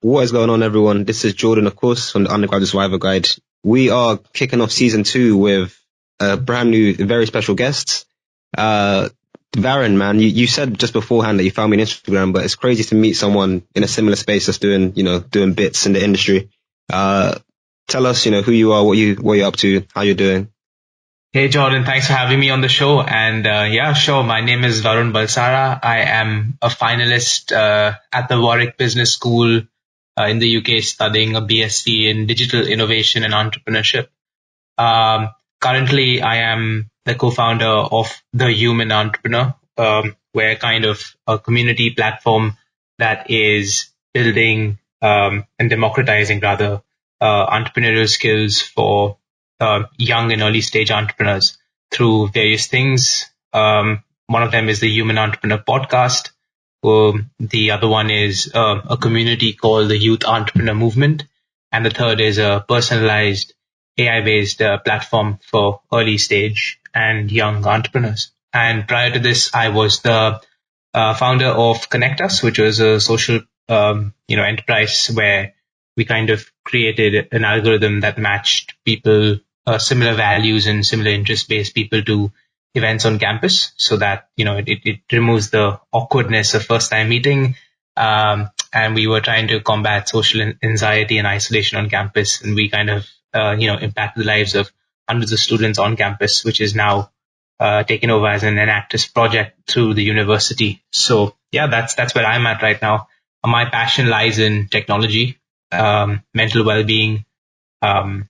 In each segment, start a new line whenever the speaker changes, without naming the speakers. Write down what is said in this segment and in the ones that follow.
What is going on, everyone? This is Jordan, of course, from the Undergraduate Survivor Guide. We are kicking off season 2 with a brand new, very special guest. Varun, man, you said just beforehand that you found me on Instagram, but it's crazy to meet someone in a similar space that's doing bits in the industry. Tell us, who you are, what you're up to, how you're doing.
Hey Jordan, thanks for having me on the show. And yeah, sure. My name is Varun Balsara. I am a finalist at the Warwick Business School in the UK, studying a BSc in digital innovation and entrepreneurship. Currently, I am the co-founder of The Human Entrepreneur. We're kind of a community platform that is building and democratizing rather entrepreneurial skills for young and early stage entrepreneurs through various things. One of them is the Human Entrepreneur Podcast. The other one is a community called the Youth Entrepreneur Movement. And the third is a personalized AI-based platform for early stage and young entrepreneurs. And prior to this, I was the founder of Connect Us, which was a social enterprise where we kind of created an algorithm that matched people, similar values and similar interest-based people to events on campus, so that it removes the awkwardness of first-time meeting. And we were trying to combat social anxiety and isolation on campus, and we kind of impacted the lives of hundreds of students on campus, which is now taken over as an Enactus project through the university. So yeah, that's where I'm at right now. My passion lies in technology, mental well-being, and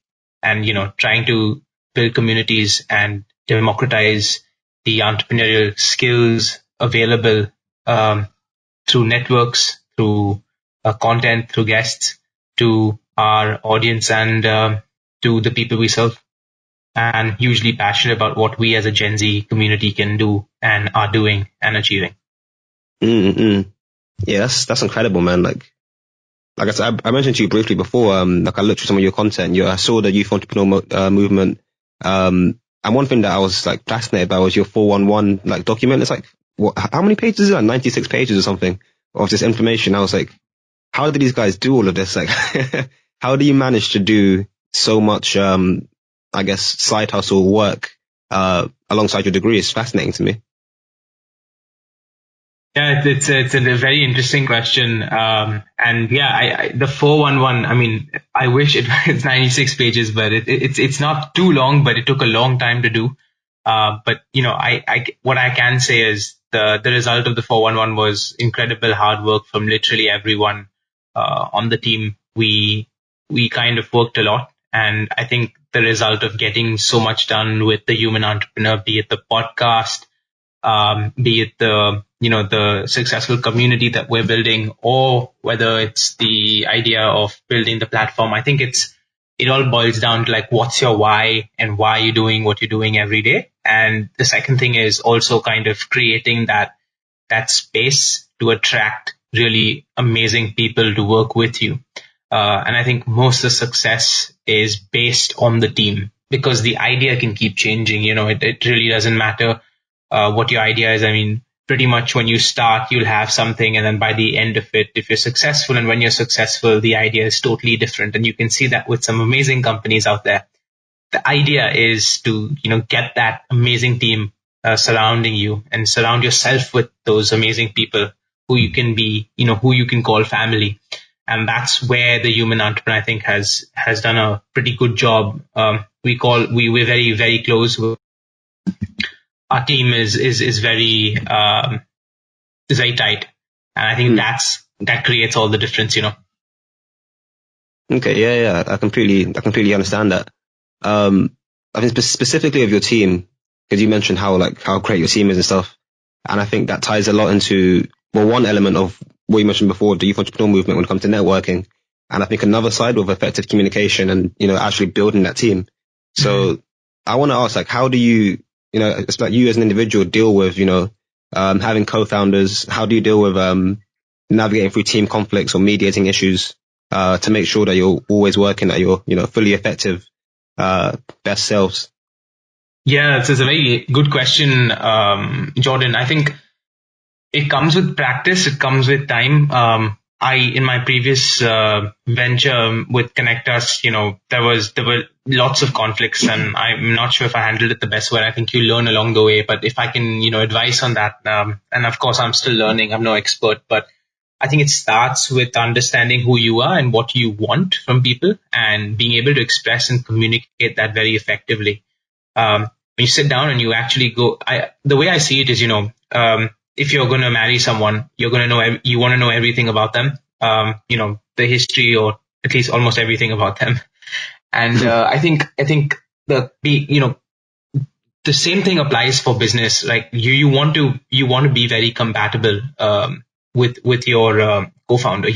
trying to build communities and democratize the entrepreneurial skills available through networks, through content, through guests, to our audience and to the people we serve. And hugely passionate about what we as a Gen Z community can do and are doing and achieving.
Mm-hmm. Yeah, that's incredible, man. Like I said, I mentioned to you briefly before, I looked through some of your content. I saw the youth entrepreneur movement. And one thing that I was like fascinated by was your 411 document. It's like, how many pages is that? 96 pages or something of this information. I was like, how do these guys do all of this? Like, how do you manage to do so much, side hustle work, alongside your degree? It's fascinating to me.
Yeah, it's a very interesting question. And yeah, the 411, I mean, I wish it's 96 pages, but it's not too long, but it took a long time to do. But what I can say is the result of the 411 was incredible hard work from literally everyone, on the team. We kind of worked a lot. And I think the result of getting so much done with the Human Entrepreneur, be it the podcast, be it the successful community that we're building, or whether it's the idea of building the platform. I think it all boils down to like, what's your why and why you're doing what you're doing every day. And the second thing is also kind of creating that space to attract really amazing people to work with you. And I think most of the success is based on the team, because the idea can keep changing. It really doesn't matter what your idea is. I mean, pretty much when you start, you'll have something, and then by the end of it, if you're successful, and when you're successful, the idea is totally different. And you can see that with some amazing companies out there. The idea is to, get that amazing team surrounding you, and surround yourself with those amazing people who you can be, who you can call family. And that's where the Human Entrepreneur, I think, has done a pretty good job. We're very, very close. Our team is very tight, and I think that creates all the difference.
Okay, yeah, I completely understand that. I think specifically of your team, because you mentioned how great your team is and stuff, and I think that ties a lot into one element of what you mentioned before, the youth entrepreneur movement when it comes to networking, and I think another side of effective communication and actually building that team. So I want to ask, how do you it's like you as an individual deal with having co-founders? How do you deal with navigating through team conflicts or mediating issues to make sure that you're always working at your fully effective best selves?
Yeah, it's a very good question, Jordan. I think it comes with practice. It comes with time. in my previous venture with Connect Us, there were lots of conflicts, and I'm not sure if I handled it the best way. I think you learn along the way, but if I can, advise on that, and of course I'm still learning, I'm no expert, but I think it starts with understanding who you are and what you want from people, and being able to express and communicate that very effectively. When you sit down and you actually the way I see it is, if you're going to marry someone, you want to know everything about them, the history, or at least almost everything about them. And I think the same thing applies for business. Like you want to be very compatible with your co-founder.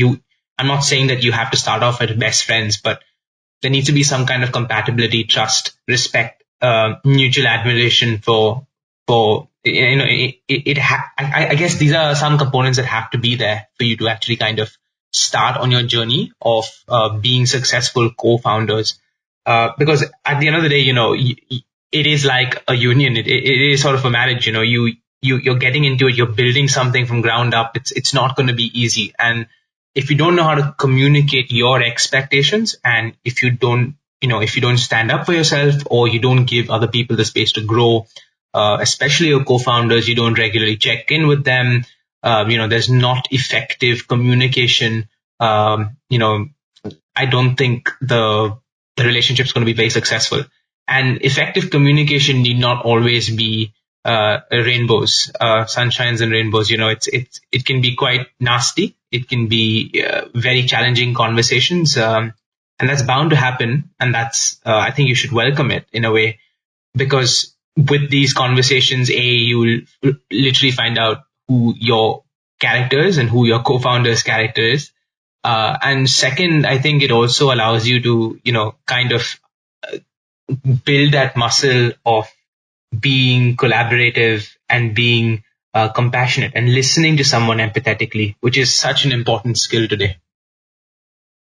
I'm not saying that you have to start off as best friends, but there needs to be some kind of compatibility, trust, respect, mutual admiration for I guess these are some components that have to be there for you to actually kind of start on your journey of being successful co-founders. Because at the end of the day, it is like a union. It is sort of a marriage. You're getting into it. You're building something from ground up. It's not going to be easy. And if you don't know how to communicate your expectations, and if you don't stand up for yourself, or you don't give other people the space to grow, especially your co-founders, you don't regularly check in with them, there's not effective communication, I don't think the relationship's going to be very successful. And effective communication need not always be rainbows, sunshines and rainbows. It can be quite nasty. It can be very challenging conversations, and that's bound to happen. And that's I think you should welcome it in a way, because with these conversations, you will literally find out who your character is and who your co-founder's character is. And second, I think it also allows you to, kind of build that muscle of being collaborative and being compassionate and listening to someone empathetically, which is such an important skill today.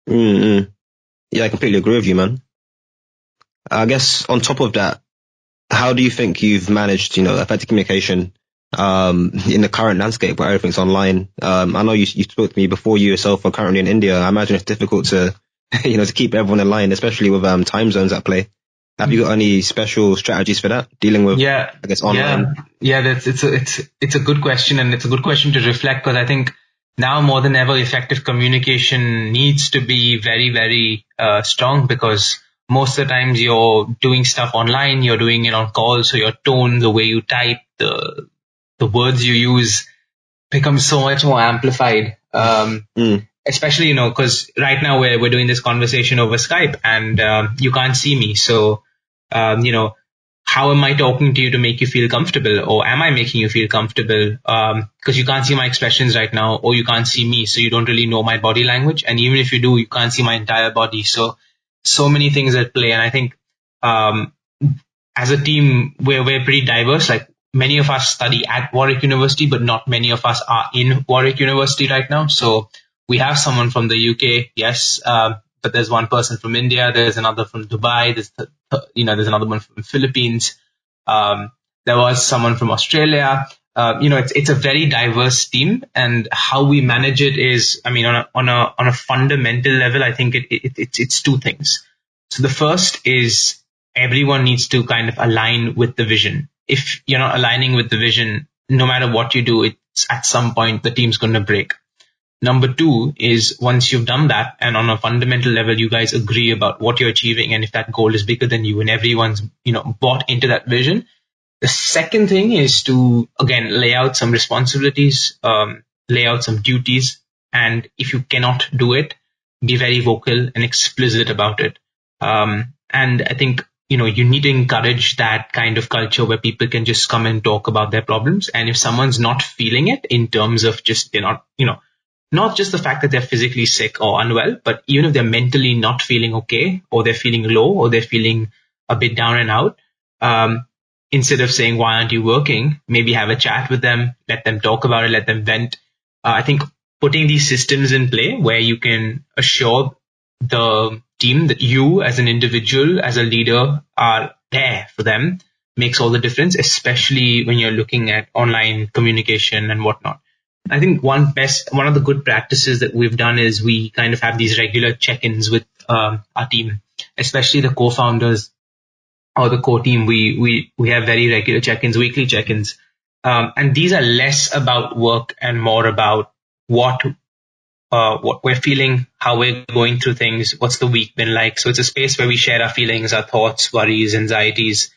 Mm-hmm. Yeah, I completely agree with you, man. I guess on top of that, how do you think you've managed, effective communication in the current landscape where everything's online? I know you spoke to me before. You yourself are currently in India. I imagine it's difficult to, to keep everyone in line, especially with time zones at play. Have you got any special strategies for that, dealing with, I guess, online?
Yeah, it's a good question, and it's a good question to reflect, because I think now more than ever, effective communication needs to be very, very strong, because most of the times you're doing stuff online, you're doing it on calls, so your tone, the way you type, the words you use become so much more amplified. Especially, because right now we're doing this conversation over Skype, and you can't see me. So, how am I talking to you to make you feel comfortable? Or am I making you feel comfortable? Because you can't see my expressions right now, or you can't see me, so you don't really know my body language. And even if you do, you can't see my entire body. So many things at play. And I think as a team, we're pretty diverse. Like, many of us study at Warwick University, but not many of us are in Warwick University right now. So we have someone from the UK, yes, but there's one person from India. There's another from Dubai. There's another one from the Philippines. There was someone from Australia. It's a very diverse team, and how we manage it is, on a fundamental level, I think it's two things. So the first is everyone needs to kind of align with the vision. If you're not aligning with the vision, no matter what you do, it's at some point the team's going to break. Number two is, once you've done that, and on a fundamental level, you guys agree about what you're achieving, and if that goal is bigger than you and everyone's, bought into that vision, the second thing is to, again, lay out some responsibilities, lay out some duties. And if you cannot do it, be very vocal and explicit about it. And I think, you need to encourage that kind of culture where people can just come and talk about their problems. And if someone's not feeling it in terms of just, they're not, not just the fact that they're physically sick or unwell, but even if they're mentally not feeling okay, or they're feeling low, or they're feeling a bit down and out, instead of saying, why aren't you working? Maybe have a chat with them, let them talk about it, let them vent. I think putting these systems in play where you can assure the team that you as an individual, as a leader, are there for them makes all the difference, especially when you're looking at online communication and whatnot. I think one of the good practices that we've done is we kind of have these regular check-ins with our team, especially the co-founders or the core team. We have very regular check-ins, weekly check-ins, and these are less about work and more about what we're feeling, how we're going through things, what's the week been like. So it's a space where we share our feelings, our thoughts, worries, anxieties,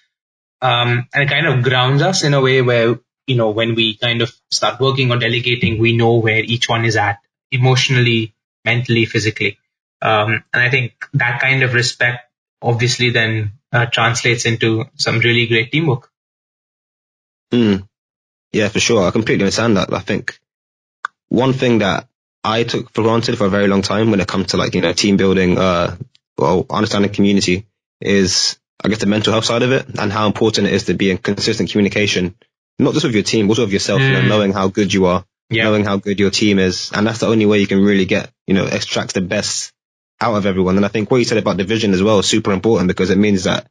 and it kind of grounds us in a way where, when we kind of start working or delegating, we know where each one is at emotionally, mentally, physically. And I think that kind of respect obviously then translates into some really great teamwork.
Yeah, for sure. I completely understand that. I think one thing that I took for granted for a very long time when it comes to team building, understanding community is, I guess, the mental health side of it and how important it is to be in consistent communication, not just with your team, but also with yourself, knowing how good you are, knowing how good your team is. And that's the only way you can really get, extract the best out of everyone. And I think what you said about the vision as well is super important because it means that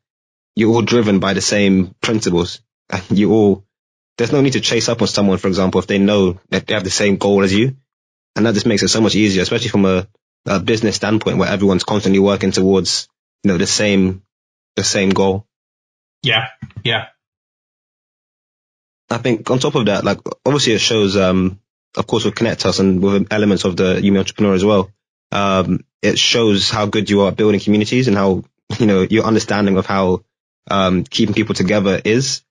you're all driven by the same principles. There's no need to chase up on someone, for example, if they know that they have the same goal as you. And that just makes it so much easier, especially from a business standpoint where everyone's constantly working towards, the same goal.
Yeah.
I think on top of that, obviously it shows, of course, with Connect Us and with elements of the Human Entrepreneur as well. It shows how good you are at building communities and how, your understanding of how keeping people together is.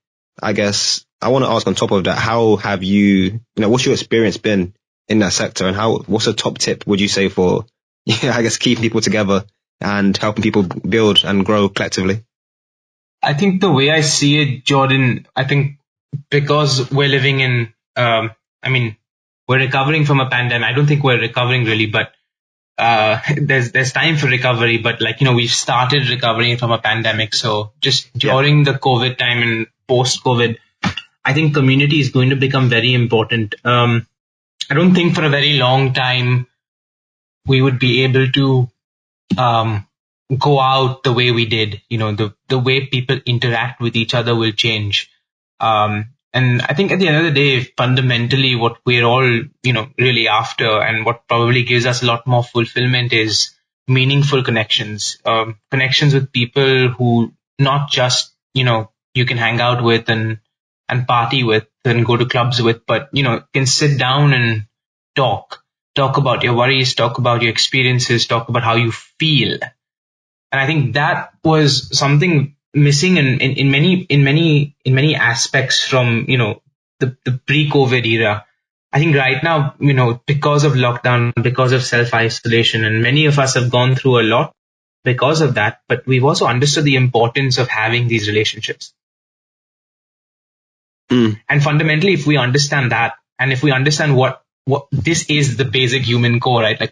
I guess I want to ask on top of that, how have you, what's your experience been in that sector, and what's a top tip would you say for, I guess, keeping people together and helping people build and grow collectively?
I think the way I see it, Jordan, I think because we're living in, we're recovering from a pandemic. I don't think we're recovering really, but there's time for recovery. But we've started recovering from a pandemic. So just during the COVID time and post-COVID, I think community is going to become very important. I don't think for a very long time we would be able to go out the way we did. The way people interact with each other will change. And I think at the end of the day, fundamentally what we're all, really after and what probably gives us a lot more fulfillment is meaningful connections, connections with people who not just, you can hang out with and party with and go to clubs with, but, can sit down and talk about your worries, talk about your experiences, talk about how you feel. And I think that was something missing in many aspects from, the pre-COVID era. I think right now, because of lockdown, because of self-isolation, and many of us have gone through a lot because of that, but we've also understood the importance of having these relationships. And fundamentally, if we understand that, and if we understand what this is the basic human core, right?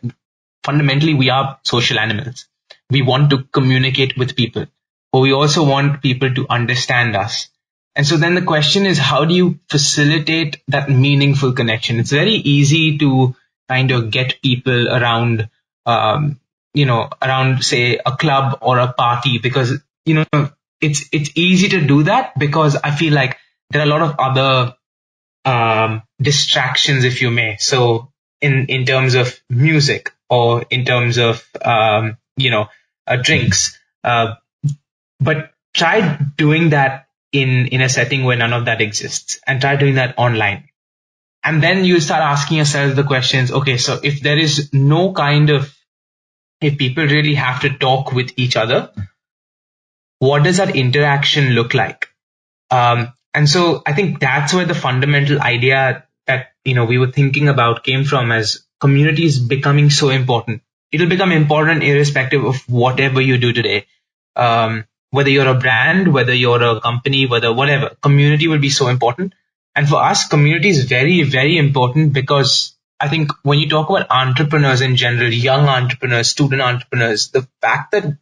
Fundamentally, we are social animals. We want to communicate with people, but we also want people to understand us. And so then the question is, how do you facilitate that meaningful connection? It's very easy to kind of get people around, around, say, a club or a party, because, it's easy to do that because I feel like there are a lot of other distractions, if you may. So in terms of music or in terms of, drinks. But try doing that in a setting where none of that exists, and try doing that online. And then you start asking yourself the questions, okay, so if there is no if people really have to talk with each other, what does that interaction look like? And so I think that's where the fundamental idea that, we were thinking about came from, as communities becoming so important. It'll become important irrespective of whatever you do today. Whether you're a brand, whether you're a company, whatever, community will be so important. And for us, community is very, very important because I think when you talk about entrepreneurs in general, young entrepreneurs, student entrepreneurs, the fact that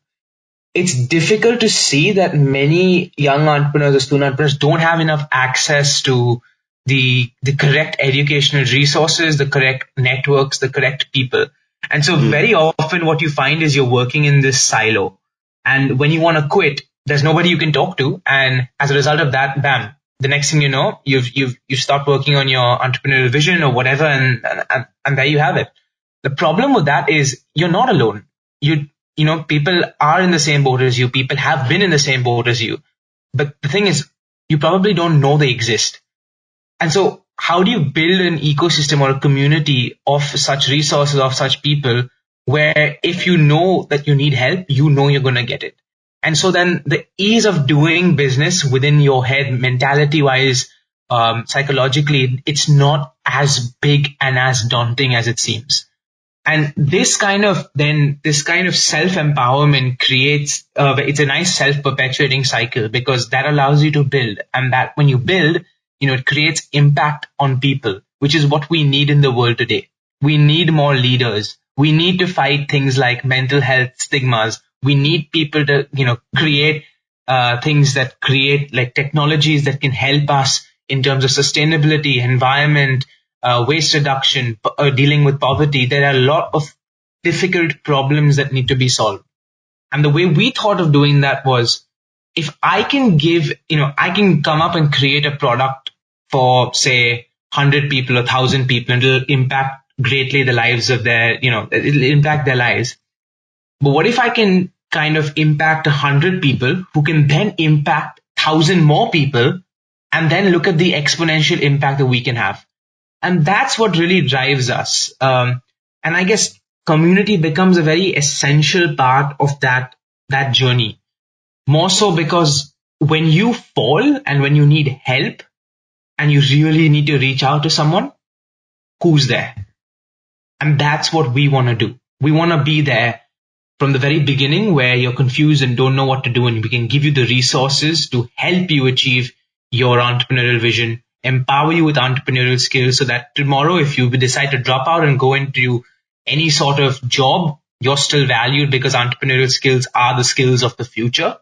it's difficult to see that many young entrepreneurs or student entrepreneurs don't have enough access to the correct educational resources, the correct networks, the correct people. And so very often what you find is you're working in this silo. And when you want to quit, there's nobody you can talk to. And as a result of that, bam, the next thing you know, you've stopped working on your entrepreneurial vision or whatever, and there you have it. The problem with that is you're not alone. You know, people are in the same boat as you. People have been in the same boat as you. But the thing is, you probably don't know they exist. And so how do you build an ecosystem or a community of such resources, of such people, where if you know that you need help, you know you're going to get it? And so then the ease of doing business within your head, mentality-wise, psychologically, it's not as big and as daunting as it seems. And this kind of self-empowerment creates, it's a nice self-perpetuating cycle, because that allows you to build. And that when you build, you know, it creates impact on people, which is what we need in the world today. We need more leaders. We need to fight things like mental health stigmas. We need people to, you know, create things that create like technologies that can help us in terms of sustainability, environment, waste reduction, dealing with poverty. There are a lot of difficult problems that need to be solved. And the way we thought of doing that was, if I can I can come up and create a product for, say, 100 people or 1,000 people, and it'll impact greatly the lives of it'll impact their lives. But what if I can kind of impact 100 people who can then impact 1,000 more people, and then look at the exponential impact that we can have? And that's what really drives us. And I guess community becomes a very essential part of that journey. More so because when you fall and when you need help and you really need to reach out to someone, who's there? And that's what we want to do. We want to be there from the very beginning, where you're confused and don't know what to do, and we can give you the resources to help you achieve your entrepreneurial vision, empower you with entrepreneurial skills, so that tomorrow, if you decide to drop out and go into any sort of job, you're still valued, because entrepreneurial skills are the skills of the future.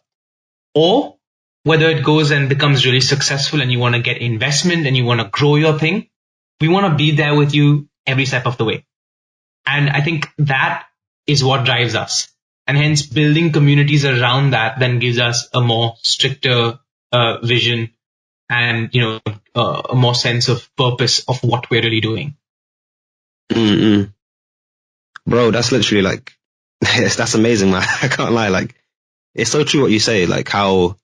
Or whether it goes and becomes really successful and you want to get investment and you want to grow your thing, we want to be there with you every step of the way. And I think that is what drives us. And hence building communities around that then gives us a more stricter vision and, a more sense of purpose of what we're really doing.
Mm-mm. Bro, that's literally like, that's amazing, man. I can't lie. Like, it's so true what you say, like how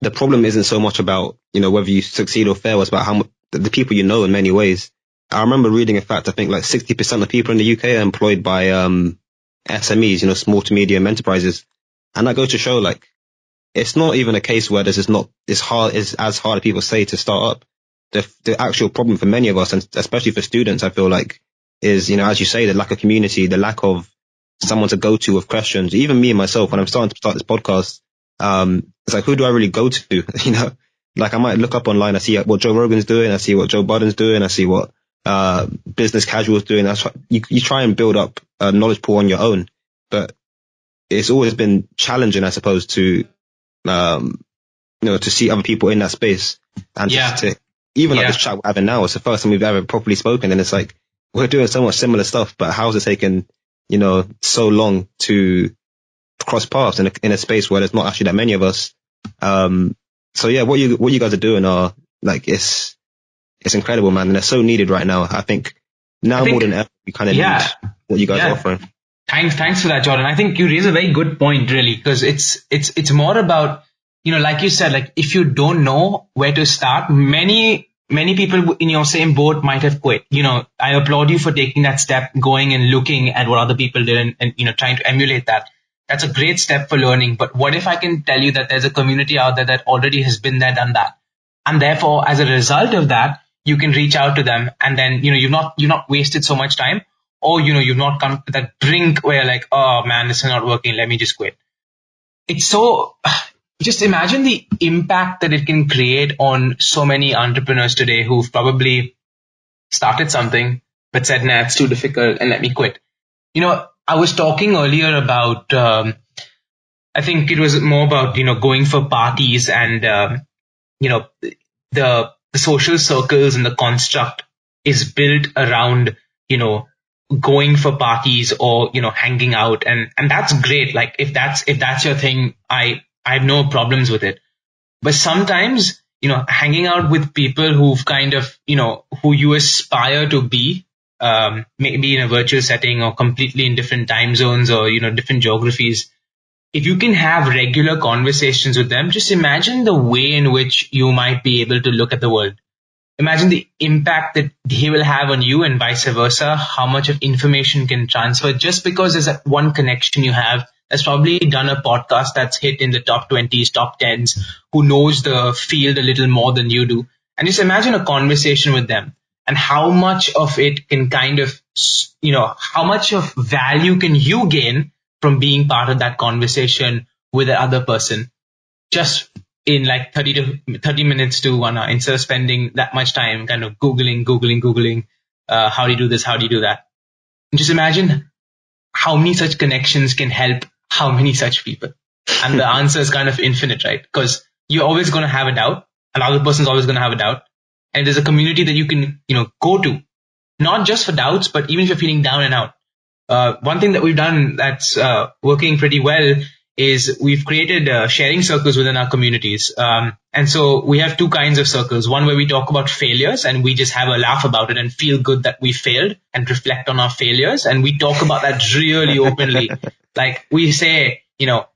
the problem isn't so much about, whether you succeed or fail. It's about how much the people you know in many ways. I remember reading a fact, I think like 60% of people in the UK are employed by SMEs, small to medium enterprises. And that goes to show, like, it's not even a case where this is not as hard as people say to start up. The actual problem for many of us, and especially for students, I feel like, is, as you say, the lack of community, the lack of someone to go to with questions. Even me and myself, when I'm starting to start this podcast, it's like, who do I really go to? Like I might look up online, I see what Joe Rogan's doing, I see what Joe Budden's doing, I see what Business Casual's doing. That's you try and build up a knowledge pool on your own, but it's always been challenging, I suppose, to to see other people in that space, and just to even like this chat we're having now. It's the first time we've ever properly spoken, and it's like we're doing so much similar stuff, but how's it taken so long to cross paths in a space where there's not actually that many of us? So yeah, what you guys are doing are like, it's incredible, man, and it's so needed right now. I think more than ever we kind of need what you guys are offering.
Thanks for that, Jordan. I think you raise a very good point, really, because it's more about, like you said, like if you don't know where to start, many people in your same boat might have quit. I applaud you for taking that step, going and looking at what other people did and trying to emulate that. That's a great step for learning. But what if I can tell you that there's a community out there that already has been there, done that, and therefore as a result of that, you can reach out to them, and then you've not wasted so much time, or you've not come to that brink where you're like, oh man, this is not working, let me just quit. It's so, just imagine the impact that it can create on so many entrepreneurs today who've probably started something but said, nah, it's too difficult and let me quit. I was talking earlier about, I think it was more about, going for parties and, the social circles and the construct is built around, going for parties or, hanging out. And that's great. Like if that's your thing, I have no problems with it. But sometimes hanging out with people who've kind of, who you aspire to be, maybe in a virtual setting or completely in different time zones or, different geographies. If you can have regular conversations with them, just imagine the way in which you might be able to look at the world. Imagine the impact that he will have on you and vice versa, how much of information can transfer just because there's that one connection you have that's probably done a podcast that's hit in the top 20s, top 10s, who knows the field a little more than you do. And just imagine a conversation with them and how much of it can kind of, how much of value can you gain from being part of that conversation with the other person just in like 30 minutes to 1 hour, instead of spending that much time kind of Googling, how do you do this? How do you do that? And just imagine how many such connections can help how many such people. And the answer is kind of infinite, right? Because you're always going to have a doubt. Another person's always going to have a doubt. And there's a community that you can, go to, not just for doubts, but even if you're feeling down and out. One thing that we've done that's working pretty well is we've created sharing circles within our communities. And so we have two kinds of circles. One where we talk about failures and we just have a laugh about it and feel good that we failed and reflect on our failures. And we talk about that really openly. Like we say,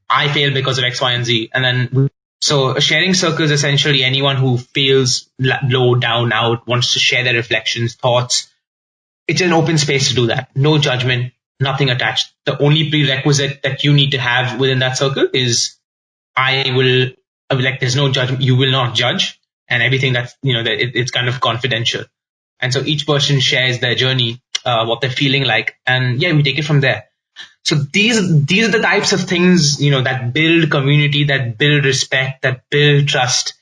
I failed because of X, Y, and Z. And then so a sharing circle is essentially anyone who feels low, down, out, wants to share their reflections, thoughts. It's an open space to do that. No judgment. Nothing attached. The only prerequisite that you need to have within that circle is there's no judgment. You will not judge, and everything that's, it's kind of confidential. And so each person shares their journey, what they're feeling like, and we take it from there. So these are the types of things, that build community, that build respect, that build trust,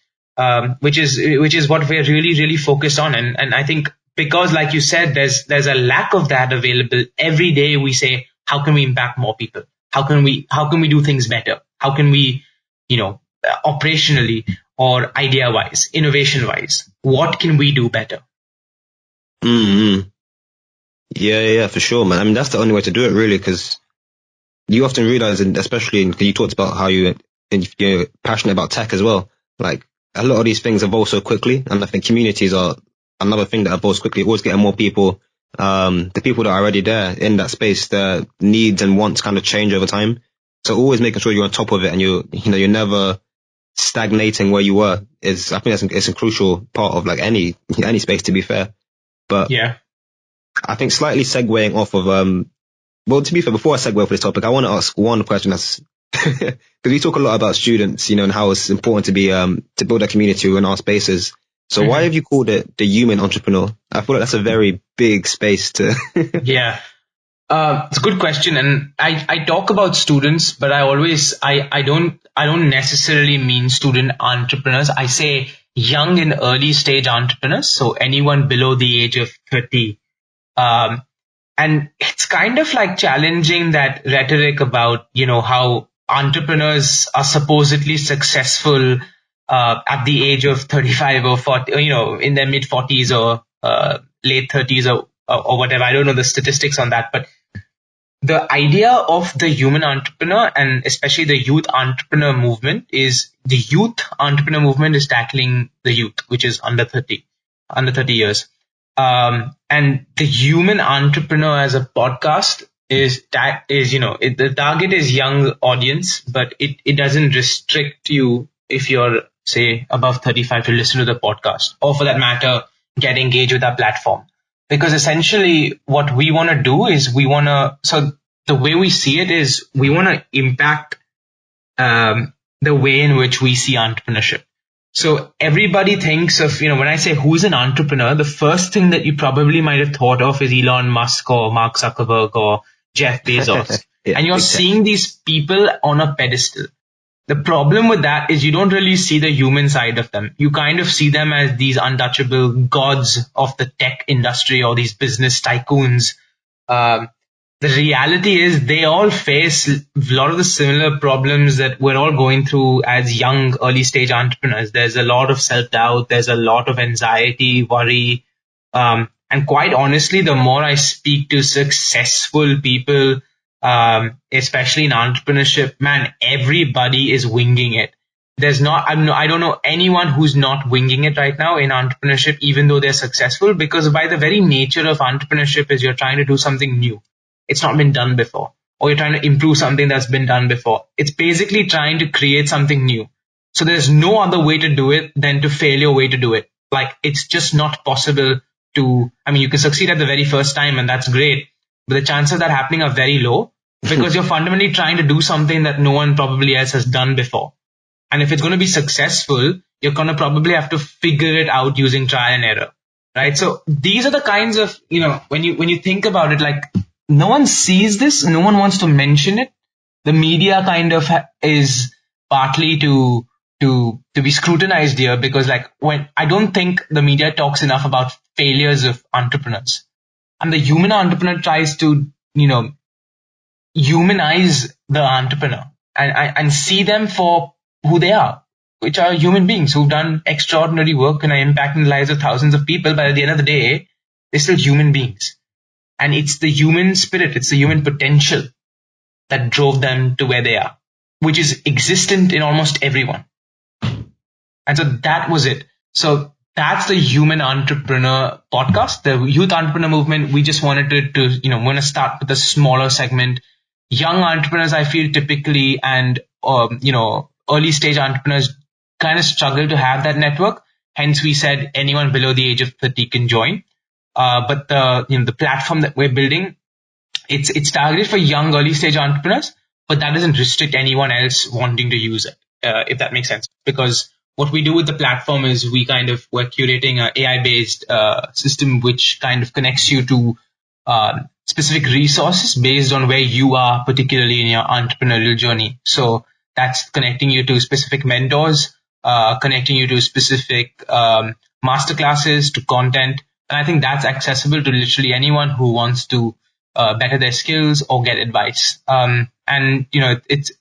which is what we're really, really focused on. And I think, because like you said, there's a lack of that available. Every day we say, how can we impact more people? How can we do things better? How can we, operationally or idea wise, innovation wise, what can we do better?
Mm-hmm. Yeah, for sure, man. I mean, that's the only way to do it, really, because you often realize, and especially because you talked about how you're passionate about tech as well. Like a lot of these things evolve so quickly, and I think communities are another thing that evolves quickly. Always getting more people, the people that are already there in that space, their needs and wants kind of change over time. So always making sure you're on top of it and you're never stagnating where you were I think it's a crucial part of like any space, to be fair. But I think slightly segueing off of, well, to be fair, before I segue for this topic, I want to ask one question that's, because we talk a lot about students, and how it's important to be, to build a community in our spaces. So why have you called it the human entrepreneur? I feel like that's a very big space to.
It's a good question. And I talk about students, but I don't necessarily mean student entrepreneurs. I say young and early stage entrepreneurs. So anyone below the age of 30. And it's kind of like challenging that rhetoric about, how entrepreneurs are supposedly successful at the age of 35 or 40, in their mid 40s or late 30s or whatever. I don't know the statistics on that, but the idea of the human entrepreneur, and especially the youth entrepreneur movement, is the youth entrepreneur movement is tackling the youth, which is under 30 years. And the human entrepreneur as a podcast the target is young audience, but it doesn't restrict you if you're, say, above 35 to listen to the podcast, or for that matter, get engaged with our platform. Because essentially what we want to do is so the way we see it is we want to impact the way in which we see entrepreneurship. So everybody thinks of, when I say who's an entrepreneur, the first thing that you probably might have thought of is Elon Musk or Mark Zuckerberg or Jeff Bezos. And you're seeing these people on a pedestal. The problem with that is you don't really see the human side of them. You kind of see them as these untouchable gods of the tech industry or these business tycoons. The reality is they all face a lot of the similar problems that we're all going through as young, early stage entrepreneurs. There's a lot of self-doubt. There's a lot of anxiety, worry. And quite honestly, the more I speak to successful people, especially in entrepreneurship, man, everybody is winging it. I don't know anyone who's not winging it right now in entrepreneurship, even though they're successful, because by the very nature of entrepreneurship is you're trying to do something new. It's not been done before, or you're trying to improve something that's been done before. It's basically trying to create something new. So there's no other way to do it than to fail your way to do it. Like, it's just not possible to, I mean, you can succeed at the very first time and that's great, but the chances of that happening are very low because you're fundamentally trying to do something that no one probably else has done before. And if it's going to be successful, you're going to probably have to figure it out using trial and error, right? So these are the kinds of, when you think about it, like, no one sees this, no one wants to mention it. The media kind of is partly to be scrutinized here because, like, I don't think the media talks enough about failures of entrepreneurs. And the human entrepreneur tries to, humanize the entrepreneur and see them for who they are, which are human beings who've done extraordinary work and are impacting the lives of thousands of people. But at the end of the day, they're still human beings. And it's the human spirit, it's the human potential that drove them to where they are, which is existent in almost everyone. And so that was it. So that's the Human Entrepreneur podcast, the Youth Entrepreneur Movement. We just wanted to want to start with a smaller segment. Young entrepreneurs, I feel typically, and, early stage entrepreneurs kind of struggle to have that network. Hence, we said anyone below the age of 30 can join. But the platform that we're building, it's targeted for young early stage entrepreneurs, but that doesn't restrict anyone else wanting to use it, if that makes sense. Because what we do with the platform is we're curating an AI-based system which kind of connects you to specific resources based on where you are, particularly in your entrepreneurial journey. So that's connecting you to specific mentors, connecting you to specific masterclasses, to content. And I think that's accessible to literally anyone who wants to better their skills or get advice. It's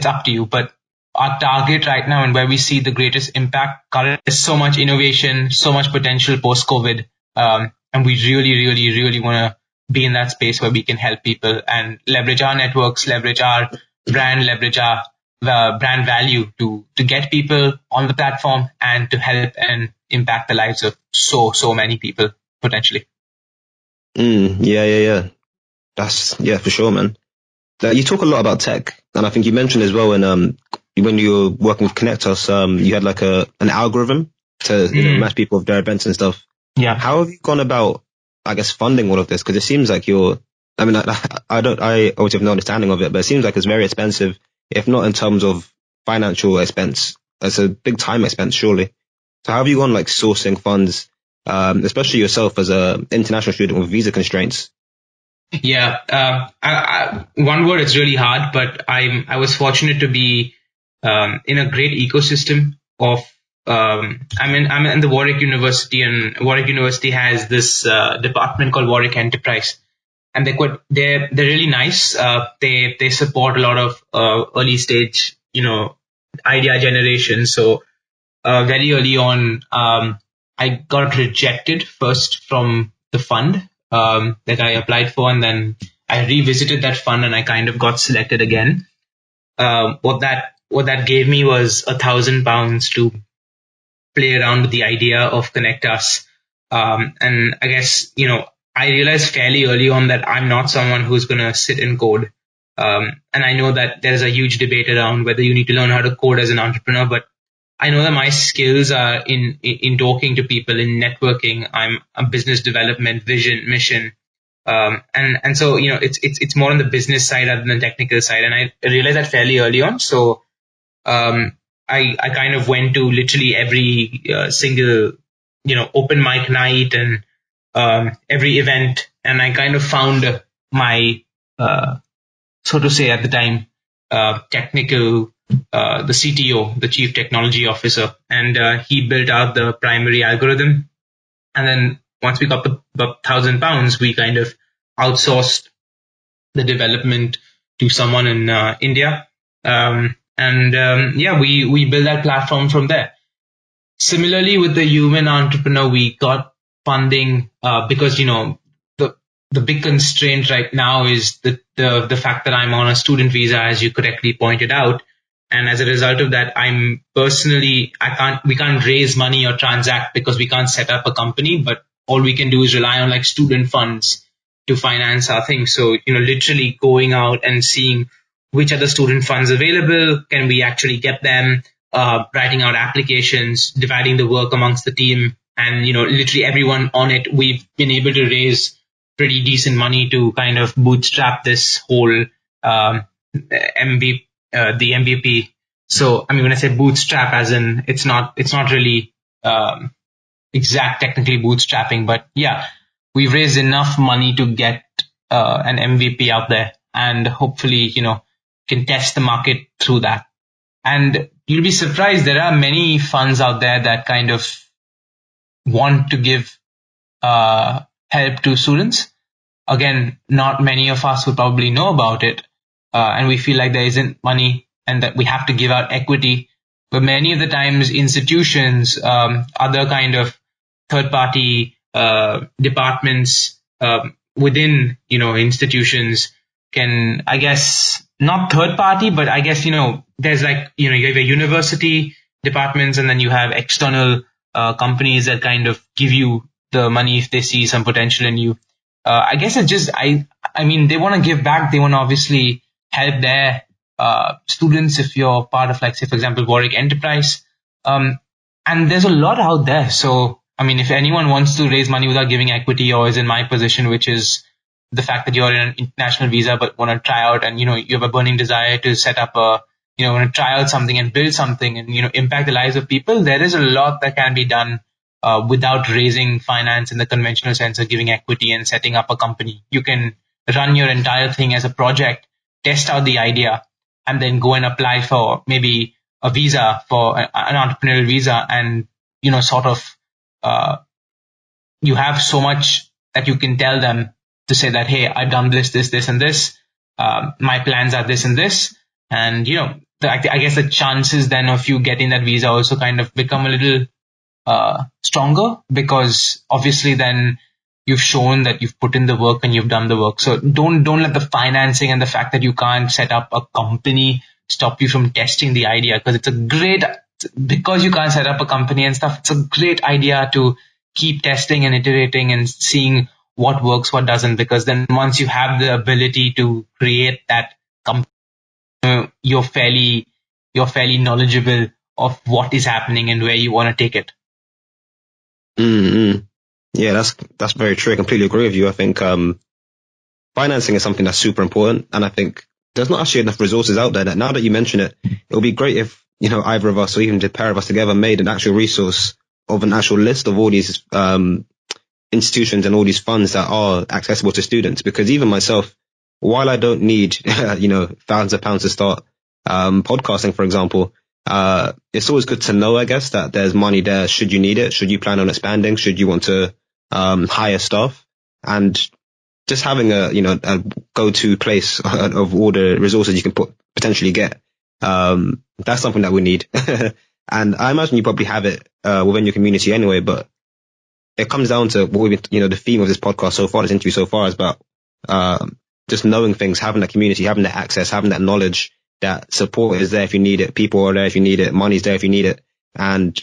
up to you. But our target right now and where we see the greatest impact, there's so much innovation, so much potential post-COVID. And we really, really, really want to be in that space where we can help people and leverage our networks, leverage our brand, leverage our brand value to get people on the platform and to help and impact the lives of so many people potentially.
Yeah. For sure, man. You talk a lot about tech, and I think you mentioned as well when you were working with Connectos, you had like an algorithm to match people with their events and stuff.
Yeah.
How have you gone about, I guess, funding all of this? Because it seems like I obviously have no understanding of it, but it seems like it's very expensive, if not in terms of financial expense. It's a big time expense, surely. So how have you gone like sourcing funds, especially yourself as an international student with visa constraints?
Yeah, one word, it's really hard, but I was fortunate to be in a great ecosystem of. I'm in the Warwick University, and Warwick University has this department called Warwick Enterprise, and they're really nice. They support a lot of early stage idea generation. So very early on, I got rejected first from the fund that I applied for, and then I revisited that fund and I kind of got selected again. What that gave me was £1,000 to play around with the idea of Connect Us. And I guess, I realized fairly early on that I'm not someone who's going to sit and code. And I know that there's a huge debate around whether you need to learn how to code as an entrepreneur, but I know that my skills are in talking to people, in networking. I'm a business development, vision, mission. And so, it's more on the business side rather than the technical side. And I realized that fairly early on. So, I kind of went to literally every single, open mic night and every event, and I kind of found my, so to say at the time, technical, the CTO, the Chief Technology Officer, and he built out the primary algorithm. And then once we got the £1,000, we kind of outsourced the development to someone in India. We built that platform from there. Similarly, with the Human Entrepreneur, we got funding because the big constraint right now is the fact that I'm on a student visa, as you correctly pointed out, And as a result of that, we can't raise money or transact because we can't set up a company, but all we can do is rely on like student funds to finance our thing. So, literally going out and seeing which are the student funds available, can we actually get them, writing out applications, dividing the work amongst the team, and, literally everyone on it, we've been able to raise pretty decent money to kind of bootstrap this whole the MVP. So, when I say bootstrap, as in it's not really exact technically bootstrapping, but yeah, we've raised enough money to get an MVP out there, and hopefully, can test the market through that. And you'll be surprised, there are many funds out there that kind of want to give help to students. Again, not many of us would probably know about it, and we feel like there isn't money and that we have to give out equity. But many of the times, institutions, other kind of third-party departments within, institutions can, I guess, not third-party, but I guess, there's like, you have a university departments, and then you have external companies that kind of give you the money if they see some potential in you. I guess it's just, they want to give back. They want to obviously help their students if you're part of, like, say, for example, Warwick Enterprise. And there's a lot out there. So, if anyone wants to raise money without giving equity, or is in my position, which is the fact that you're in an international visa but want to try out and, you have a burning desire to set up want to try out something and build something and, impact the lives of people, there is a lot that can be done without raising finance in the conventional sense of giving equity and setting up a company. You can run your entire thing as a project, test out the idea, and then go and apply for maybe a visa, for an entrepreneurial visa, and, sort of, you have so much that you can tell them to say that, hey, I've done this, and this. My plans are this and this. And, I guess the chances then of you getting that visa also kind of become a little stronger, because obviously then you've shown that you've put in the work and you've done the work. So don't let the financing and the fact that you can't set up a company stop you from testing the idea, because you can't set up a company and stuff, it's a great idea to keep testing and iterating and seeing what works, what doesn't, because then once you have the ability to create that company, you're fairly knowledgeable of what is happening and where you want to take it.
Mm-hmm. Yeah, that's very true. I completely agree with you. I think financing is something that's super important, and I think there's not actually enough resources out there. That now that you mention it, it would be great if either of us or even the pair of us together made an actual resource of an actual list of all these institutions and all these funds that are accessible to students. Because even myself, while I don't need thousands of pounds to start podcasting, for example, it's always good to know, I guess, that there's money there should you need it, should you plan on expanding, should you want to hire staff, and just having a go-to place of all the resources you can potentially get. That's something that we need. And I imagine you probably have it within your community anyway, but it comes down to what we've been, the theme of this podcast so far, this interview so far, is about just knowing things, having that community, having that access, having that knowledge, that support is there if you need it, people are there if you need it, money's there if you need it. And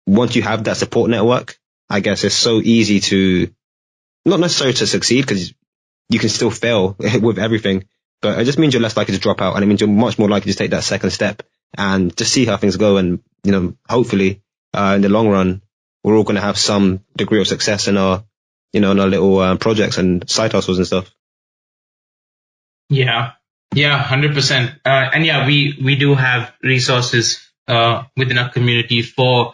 once you have that support network, I guess it's so easy to, not necessarily to succeed, because you can still fail with everything, but it just means you're less likely to drop out, and it means you're much more likely to take that second step and just see how things go. And, hopefully, in the long run, we're all going to have some degree of success in our, in our little projects and side hustles and stuff.
Yeah, 100%. And yeah, we do have resources within our community for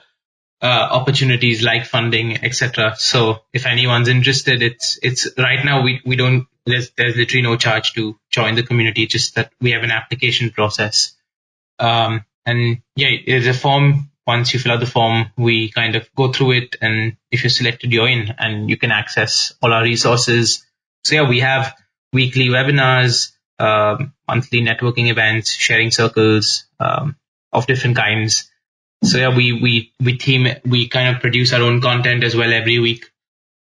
opportunities like funding, etc. So if anyone's interested, it's right now we don't, there's literally no charge to join the community, just that we have an application process. And yeah, there's a form. Once you fill out the form, we kind of go through it, and if you're selected, you're in, and you can access all our resources. So yeah, we have weekly webinars, monthly networking events, sharing circles of different kinds. So yeah, we kind of produce our own content as well every week.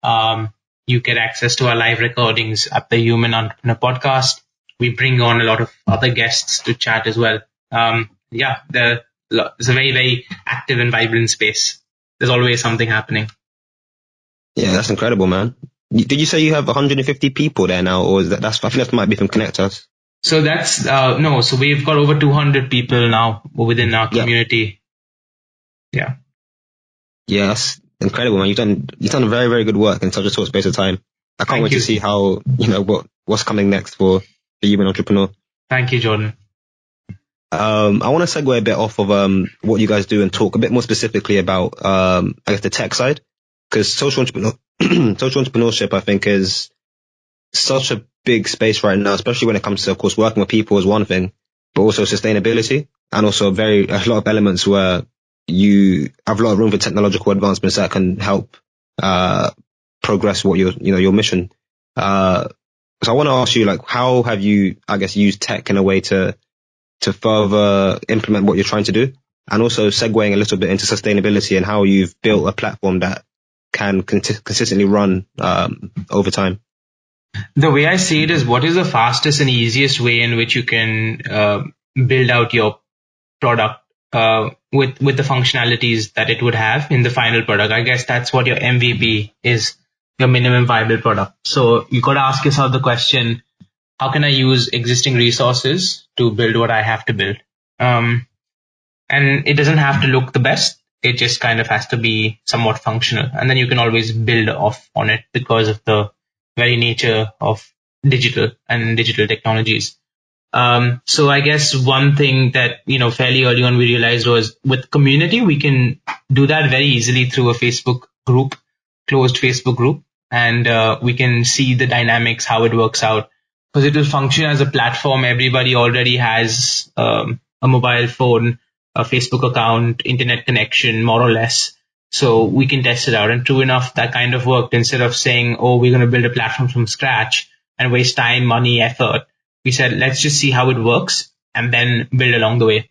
You get access to our live recordings at the Human Entrepreneur Podcast. We bring on a lot of other guests to chat as well. yeah, it's a very, very active and vibrant space. There's always something happening.
Yeah, that's incredible, man. Did you say you have 150 people there now, or is I think that might be from Connect Us.
So that's no. So we've got over 200 people now within our community. Yeah.
Yeah, that's incredible, man. You've done very, very good work in such a short space of time. I can't wait to see how, what's coming next for the Human Entrepreneur.
Thank you, Jordan.
I want to segue a bit off of what you guys do and talk a bit more specifically about I guess the tech side, because social entrepreneurship I think is such a big space right now, especially when it comes to, of course, working with people is one thing, but also sustainability and also a lot of elements where you have a lot of room for technological advancements that can help progress what your mission. So I want to ask you, like, how have you, I guess, used tech in a way to further implement what you're trying to do, and also segueing a little bit into sustainability and how you've built a platform that can consistently run over time?
The way I see it is, what is the fastest and easiest way in which you can build out your product with the functionalities that it would have in the final product? I guess that's what your MVP is, your minimum viable product. So you got to ask yourself the question, how can I use existing resources to build what I have to build? And it doesn't have to look the best. It just kind of has to be somewhat functional. And then you can always build off on it because of the very nature of digital technologies. So I guess one thing that, fairly early on we realized was, with community, we can do that very easily through a Facebook group, closed Facebook group. And we can see the dynamics, how it works out. Because it will function as a platform. Everybody already has a mobile phone, a Facebook account, internet connection, more or less. So we can test it out. And true enough, that kind of worked. Instead of saying, we're going to build a platform from scratch and waste time, money, effort, we said, let's just see how it works and then build along the way.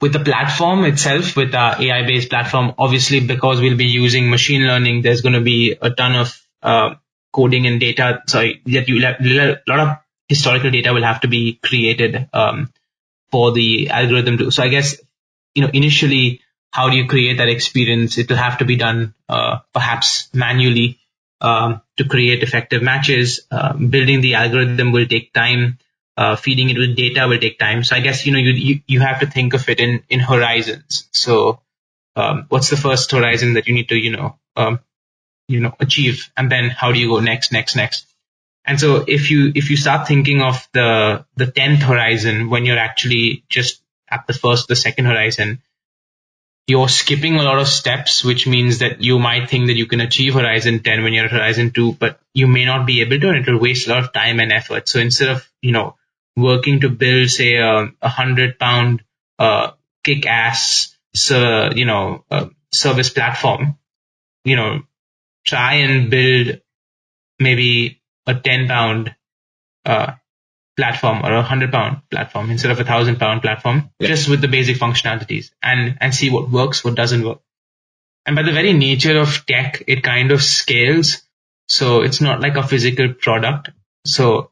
With the platform itself, with our AI-based platform, obviously, because we'll be using machine learning, there's going to be a ton of coding and data. A lot of historical data will have to be created for the algorithm to. So I guess, initially, how do you create that experience? It will have to be done perhaps manually to create effective matches. Building the algorithm will take time. Feeding it with data will take time. So I guess, you have to think of it in horizons. So what's the first horizon that you need to, achieve? And then how do you go next? And so if you start thinking of the 10th horizon, when you're actually just at the second horizon, you're skipping a lot of steps, which means that you might think that you can achieve horizon 10 when you're at horizon 2, but you may not be able to, and it will waste a lot of time and effort. So instead of, working to build, say, a 100-pound kick-ass, service platform, try and build maybe a 10-pound platform or a 100-pound platform instead of a 1,000-pound platform, just with the basic functionalities, and see what works, what doesn't work. And by the very nature of tech, it kind of scales. So it's not like a physical product. So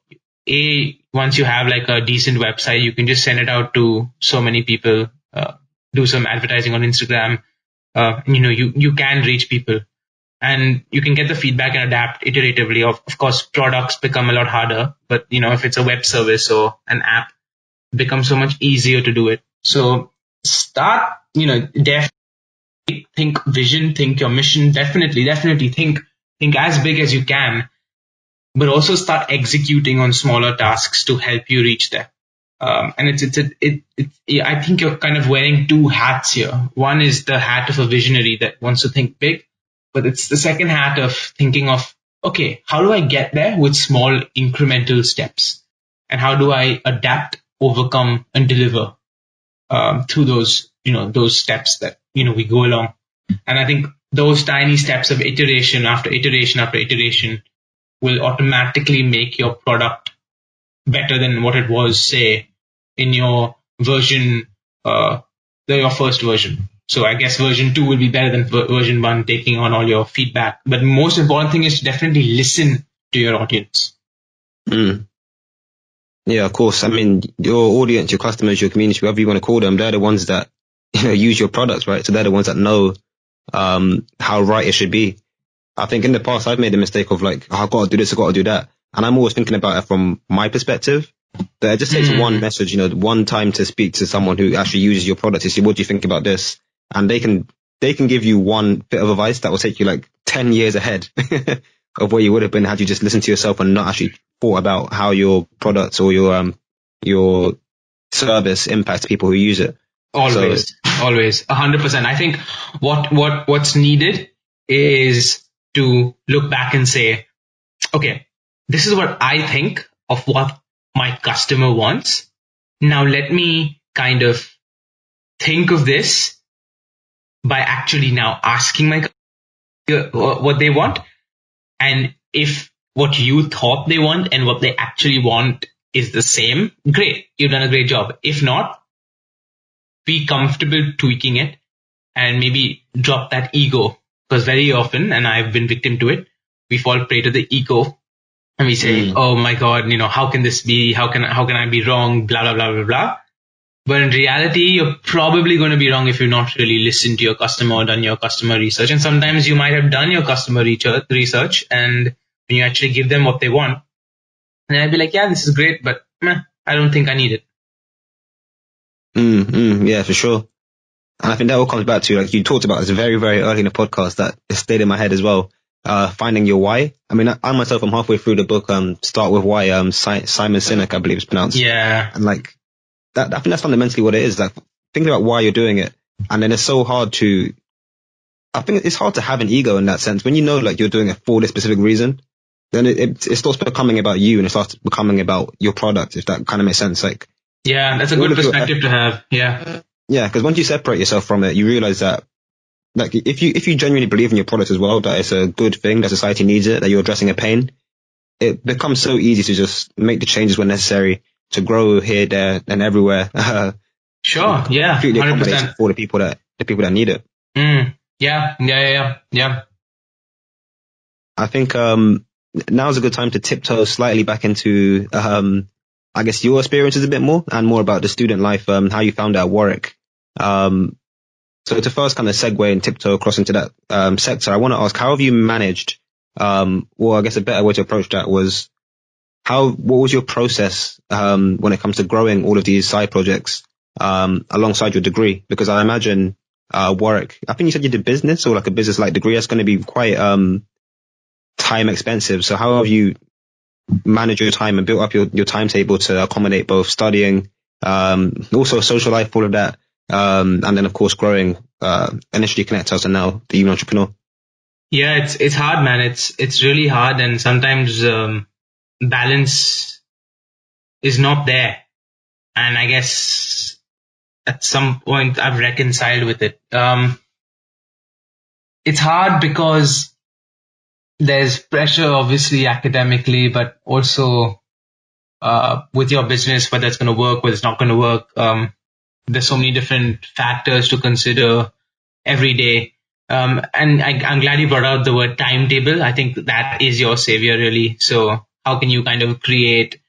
once you have like a decent website, you can just send it out to so many people, do some advertising on Instagram. You can reach people. And you can get the feedback and adapt iteratively. Of course, products become a lot harder, but if it's a web service or an app, it becomes so much easier to do it. So start, definitely think vision, think your mission, definitely think as big as you can, but also start executing on smaller tasks to help you reach there. And I think you're kind of wearing two hats here. One is the hat of a visionary that wants to think big. But it's the second hat of thinking of, okay, how do I get there with small incremental steps? And how do I adapt, overcome, and deliver through those steps that, we go along. And I think those tiny steps of iteration after iteration after iteration will automatically make your product better than what it was, say, in your version, your first version. So I guess version 2 will be better than version 1, taking on all your feedback. But the most important thing is to definitely listen to your audience.
Yeah, of course. I mean, your audience, your customers, your community, whatever you want to call them, they're the ones that, use your products, right? So they're the ones that know, how right it should be. I think in the past, I've made the mistake of like, oh, I've got to do this, I've got to do that. And I'm always thinking about it from my perspective. That it just takes one message, one time to speak to someone who actually uses your product to see, what do you think about this? And they can give you one bit of advice that will take you like 10 years ahead of where you would have been had you just listened to yourself and not actually thought about how your products or your service impacts people who use it.
Always, 100%. I think what's needed is to look back and say, okay, this is what I think of what my customer wants. Now let me kind of think of this by actually now asking my customer what they want. And if what you thought they want and what they actually want is the same, great, you've done a great job. If not, be comfortable tweaking it and maybe drop that ego. Because very often, and I've been victim to it, we fall prey to the ego and we say, oh my God, how can this be? How can I be wrong? Blah, blah, blah, blah, blah. But in reality, you're probably going to be wrong if you've not really listened to your customer or done your customer research. And sometimes you might have done your customer research, and when you actually give them what they want, and I'd be like, yeah, this is great, but I don't think I need it.
Yeah, for sure. And I think that all comes back to, like you talked about this very, very early in the podcast, that it stayed in my head as well. Finding your why. I mean, I myself, I'm halfway through the book, Start With Why, Simon Sinek, I believe it's pronounced.
Yeah.
And like, I think that's fundamentally what it is. Like, thinking about why you're doing it. And then it's so hard I think it's hard to have an ego in that sense. When you know, like, you're doing it for this specific reason, then it starts becoming about you and it starts becoming about your product, if that kind of makes sense. Like,
yeah, that's a good perspective to have. Yeah.
Yeah, because once you separate yourself from it, you realize that, like, if you genuinely believe in your product as well, that it's a good thing, that society needs it, that you're addressing a pain, it becomes so easy to just make the changes when necessary, to grow here, there, and everywhere.
Sure, yeah, 100%.
For the people that need it.
Yeah.
I think now's a good time to tiptoe slightly back into, I guess, your experiences a bit more, and more about the student life, how you found it at Warwick. So to first kind of segue and tiptoe across into that sector, I want to ask, how have you managed, or I guess a better way to approach that was, what was your process when it comes to growing all of these side projects alongside your degree? Because I imagine Warwick, I think you said you did business, or like a business-like degree. That's going to be quite time expensive. So how have you managed your time and built up your timetable to accommodate both studying, also social life, all of that, and then of course growing initially Connect Us and now the Human Entrepreneur?
Yeah, it's hard, man. It's really hard, and sometimes balance is not there. And I guess at some point I've reconciled with it. It's hard because there's pressure, obviously, academically, but also with your business, whether it's going to work, whether it's not going to work. There's so many different factors to consider every day. And I'm glad you brought out the word timetable. I think that is your savior, really. So how can you kind of create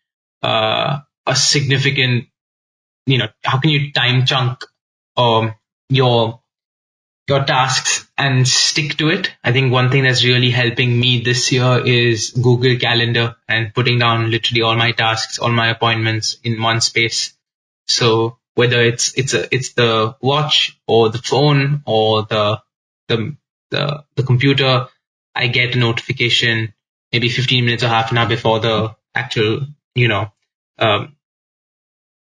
a significant, how can you time chunk your tasks and stick to it? I think one thing that's really helping me this year is Google Calendar, and putting down literally all my tasks, all my appointments in one space. So whether it's the watch or the phone or the computer, I get a notification maybe 15 minutes or half an hour before the actual,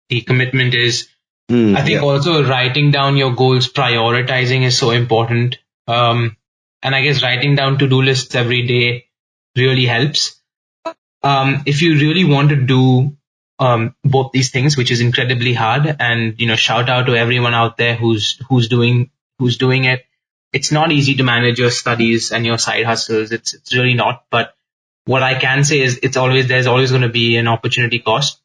the commitment is. I think also writing down your goals, prioritizing is so important. And I guess writing down to-do lists every day really helps. If you really want to do both these things, which is incredibly hard, and shout out to everyone out there who's doing it. It's not easy to manage your studies and your side hustles. It's really not. But what I can say is there's always going to be an opportunity cost.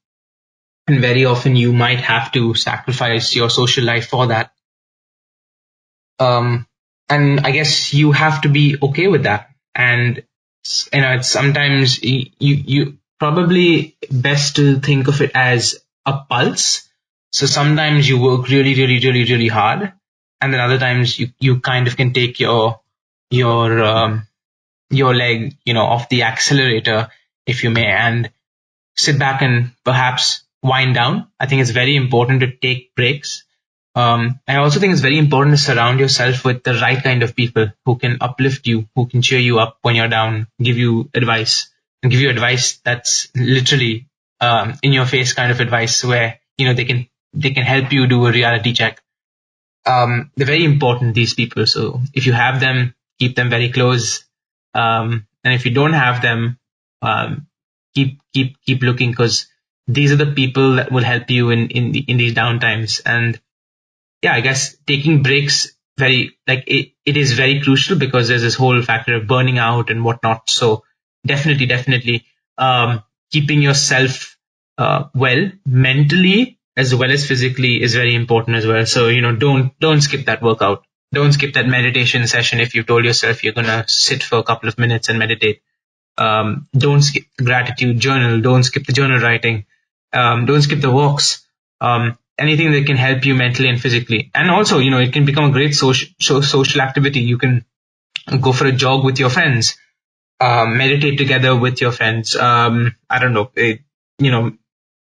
And very often you might have to sacrifice your social life for that. And I guess you have to be okay with that. And it's sometimes you probably best to think of it as a pulse. So sometimes you work really, really, really, really hard, and then other times you kind of can take your leg, off the accelerator, if you may, and sit back and perhaps wind down. I think it's very important to take breaks. I also think it's very important to surround yourself with the right kind of people who can uplift you, who can cheer you up when you're down, give you advice, and give you advice that's literally in your face kind of advice, where they can help you do a reality check. They're very important, these people. So if you have them, keep them very close. And if you don't have them, keep looking, because these are the people that will help you in these down times. And yeah, I guess taking breaks it is very crucial, because there's this whole factor of burning out and whatnot. So definitely, keeping yourself well mentally as well as physically is very important as well. So don't skip that workout. Don't skip that meditation session if you told yourself you're gonna sit for a couple of minutes and meditate. Don't skip the gratitude journal. Don't skip the journal writing. Don't skip the walks. Anything that can help you mentally and physically. And also, it can become a great social activity. You can go for a jog with your friends, meditate together with your friends. I don't know,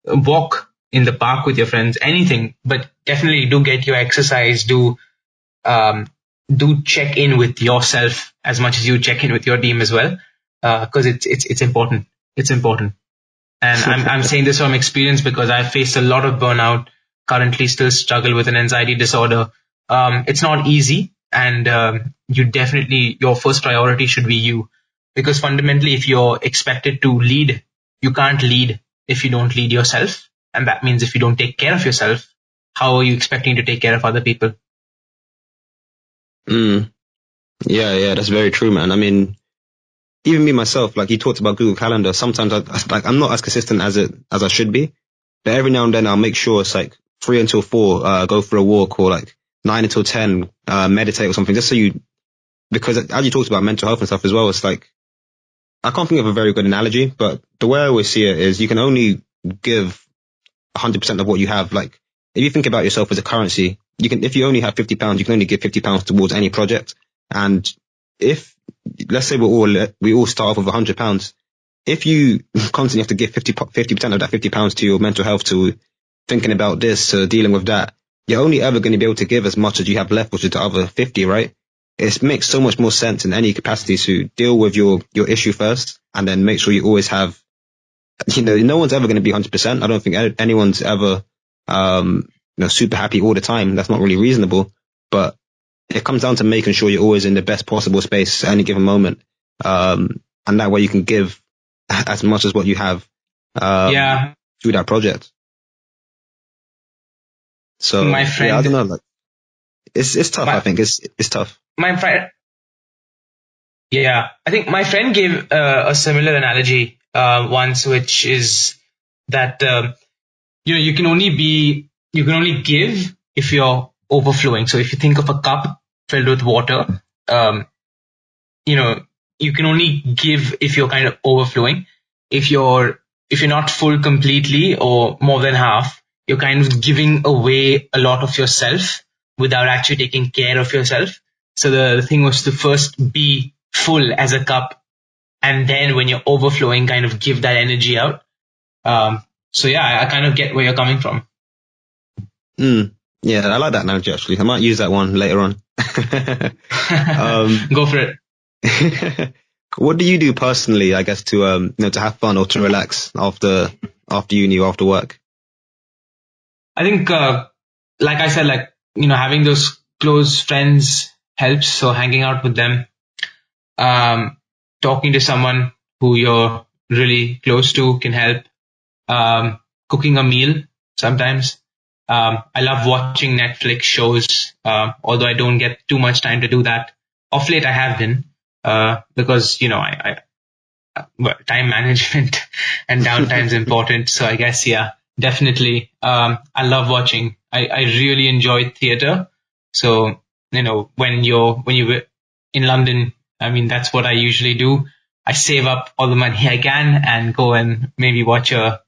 walk in the park with your friends, anything. But definitely do get your exercise. Do check in with yourself as much as you check in with your team as well, because it's important. It's important. And I'm saying this from experience, because I've faced a lot of burnout. Currently still struggle with an anxiety disorder. It's not easy, and your first priority should be you, because fundamentally, if you're expected to lead, you can't lead if you don't lead yourself. And that means if you don't take care of yourself, how are you expecting to take care of other people?
Yeah, that's very true, man. I mean, even me myself, like you talked about Google Calendar, sometimes I'm not as consistent as I should be, but every now and then I'll make sure it's like 3 until 4, go for a walk, or like 9 until 10, meditate or something, just so because as you talked about mental health and stuff as well, it's like, I can't think of a very good analogy, but the way I always see it is you can only give 100% of what you have. Like, if you think about yourself as a currency, if you only have £50, you can only give £50 towards any project. And if, let's say we all start off with £100, if you constantly have to give 50% of that £50 to your mental health, to thinking about this, to dealing with that, you're only ever going to be able to give as much as you have left, which is the other 50, right? It makes so much more sense in any capacity to deal with your issue first, and then make sure you always have, no one's ever going to be 100%. I don't think anyone's ever, super happy all the time. That's not really reasonable, but it comes down to making sure you're always in the best possible space at any given moment. And that way you can give as much as what you have, through that project. So
my friend,
I don't know, like, it's tough. I think it's tough.
My friend, I think my friend gave a similar analogy once, which is that you can only give if you're overflowing. So if you think of a cup filled with water, you can only give if you're kind of overflowing. If you're not full completely or more than half, you're kind of giving away a lot of yourself without actually taking care of yourself. So the thing was to first be full as a cup, and then when you're overflowing, kind of give that energy out. So I kind of get where you're coming from.
Yeah, I like that analogy, actually. I might use that one later on.
Go for it.
What do you do personally, I guess, to to have fun or to relax after uni or after work?
I think, like I said, having those close friends helps. So hanging out with them, talking to someone who you're really close to can help. Cooking a meal sometimes. I love watching Netflix shows, although I don't get too much time to do that. Off late I have been, because, time management and downtime is important. So I guess, definitely. I love watching. I really enjoy theater. So, when you're in London, I mean, that's what I usually do. I save up all the money I can and go and maybe watch a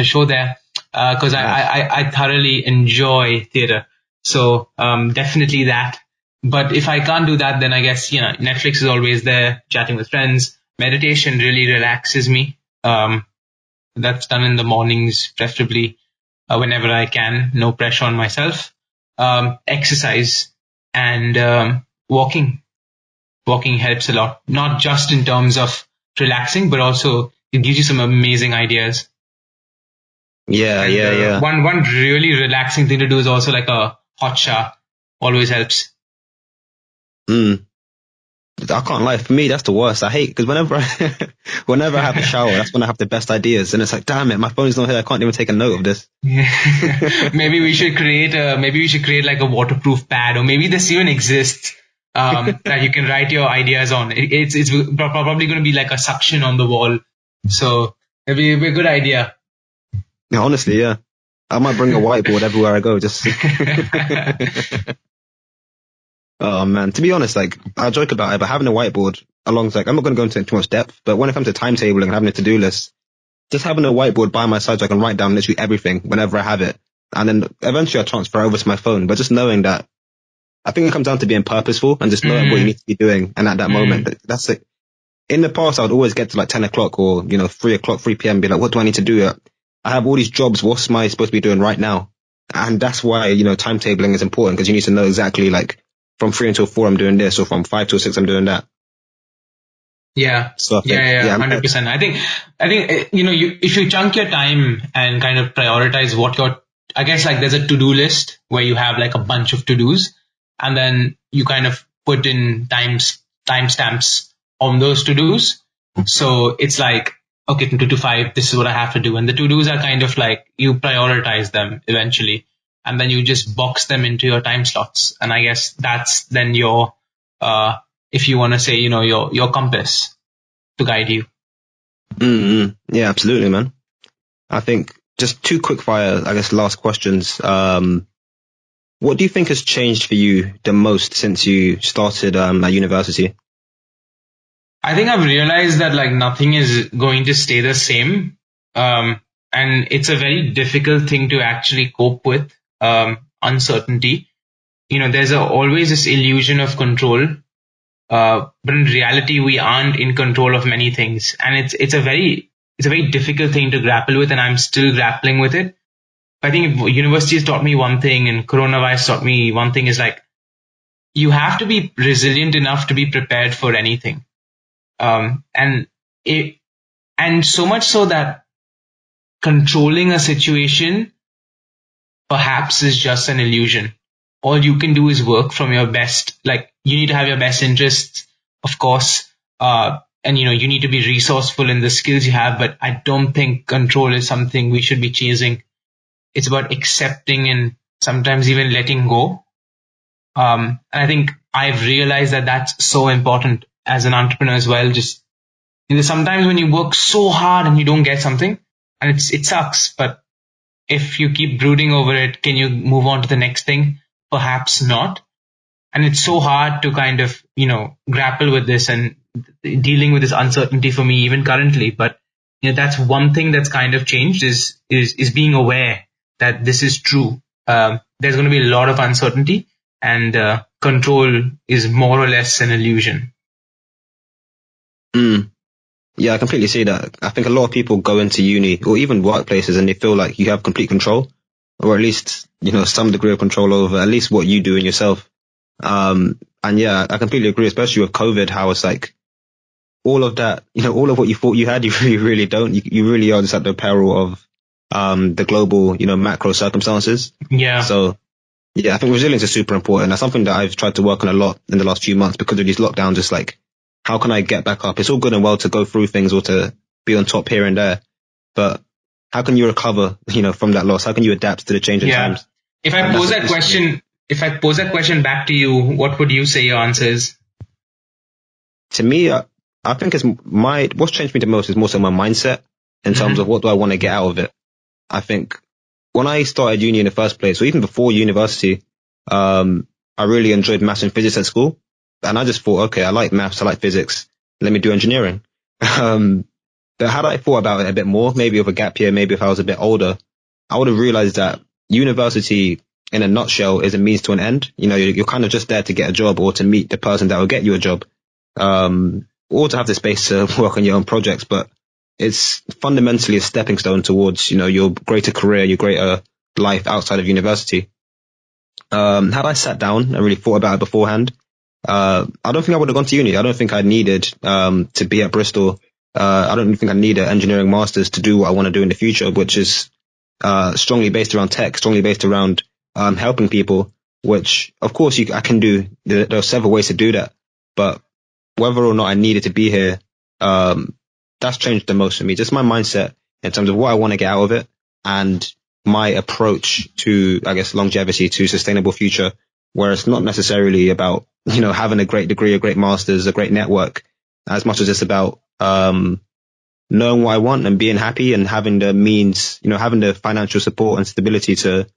show there. Cause I thoroughly enjoy theater. So, definitely that. But if I can't do that, then I guess, Netflix is always there, chatting with friends. Meditation really relaxes me. That's done in the mornings, preferably, whenever I can. No pressure on myself. Exercise and, walking. Walking helps a lot, not just in terms of relaxing, but also it gives you some amazing ideas.
Yeah.
One really relaxing thing to do is also like a hot shower. Always helps.
I can't lie. For me, that's the worst. I hate because whenever I have a shower, that's when I have the best ideas, and it's like, damn it, my phone's not here. I can't even take a note of this.
Maybe we should create like a waterproof pad, or maybe this even exists. That you can write your ideas on. It's probably going to be like a suction on the wall. So it'd be a good idea.
Yeah, honestly, yeah. I might bring a whiteboard everywhere I go. Just. Oh man, to be honest, like I joke about it, but having a whiteboard alongside, I'm not going to go into too much depth, but when it comes to timetabling and having a to-do list, just having a whiteboard by my side so I can write down literally everything whenever I have it, and then eventually I'll transfer over to my phone. But just knowing that, I think it comes down to being purposeful and just knowing what you need to be doing, and at that moment, that's it. In the past, I would always get to like 10 o'clock or 3 p.m. Be like, what do I need to do? I have all these jobs. What am I supposed to be doing right now? And that's why timetabling is important, because you need to know exactly like, from 3 until 4, I'm doing this, or from 5 till 6, I'm doing that.
Yeah. So yeah, 100%. I think, if you chunk your time and kind of prioritize I guess like there's a to-do list where you have like a bunch of to-dos, and then you kind of put in timestamps on those to-dos. So it's like, okay, from 2 to 5, this is what I have to do. And the to-dos are kind of like, you prioritize them eventually. And then you just box them into your time slots. And I guess that's then your, if you want to say, your compass to guide you.
Yeah, absolutely, man. I think just 2 quick fire, I guess, last questions. What do you think has changed for you the most since you started at university?
I think I've realized that like nothing is going to stay the same. And it's a very difficult thing to actually cope with. Uncertainty. There's always this illusion of control, but in reality, we aren't in control of many things, and it's a very difficult thing to grapple with, and I'm still grappling with it. I think if university has taught me one thing, and coronavirus taught me one thing, is like you have to be resilient enough to be prepared for anything, and so much so that controlling a situation perhaps is just an illusion. All you can do is work from your best. Like, you need to have your best interests, of course, and you need to be resourceful in the skills you have, but I don't think control is something we should be chasing. It's about accepting and sometimes even letting go. And I think I've realized that that's so important as an entrepreneur as well. Just, sometimes when you work so hard and you don't get something, and it sucks, but if you keep brooding over it, can you move on to the next thing? Perhaps not. And it's so hard to kind of, grapple with this and dealing with this uncertainty for me, even currently. But, that's one thing that's kind of changed is being aware that this is true. There's going to be a lot of uncertainty, and control is more or less an illusion.
Yeah, I completely see that. I think a lot of people go into uni or even workplaces and they feel like you have complete control, or at least, some degree of control over at least what you do in yourself. And yeah, I completely agree, especially with COVID, how it's like all of that, all of what you thought you had, you really, really don't. You really are just at the peril of the global, macro circumstances.
Yeah.
So yeah, I think resilience is super important. That's something that I've tried to work on a lot in the last few months because of these lockdowns. Just like, how can I get back up? It's all good and well to go through things or to be on top here and there, but how can you recover, from that loss? How can you adapt to the changing times?
If I pose that question back to you, what would you say your answer is?
To me, I think what's changed me the most is more so my mindset in terms of what do I want to get out of it. I think when I started uni in the first place, or even before university, I really enjoyed maths and physics at school. And I just thought, okay, I like maths, I like physics, let me do engineering. But had I thought about it a bit more, maybe with a gap year, maybe if I was a bit older, I would have realized that university in a nutshell is a means to an end. You know, you're kind of just there to get a job or to meet the person that will get you a job, or to have the space to work on your own projects. But it's fundamentally a stepping stone towards, you know, your greater career, your greater life outside of university. Had I sat down and really thought about it beforehand, I don't think I would have gone to uni. I don't think I needed to be at Bristol. I don't think I need an engineering master's to do what I want to do in the future, which is strongly based around tech, strongly based around helping people, which of course I can do. There are several ways to do that, but whether or not I needed to be here, that's changed the most for me. Just my mindset in terms of what I want to get out of it and my approach to, I guess, longevity, to sustainable future, where it's not necessarily about, you know, having a great degree, a great master's, a great network, as much as it's about knowing what I want and being happy and having the means, you know, having the financial support and stability to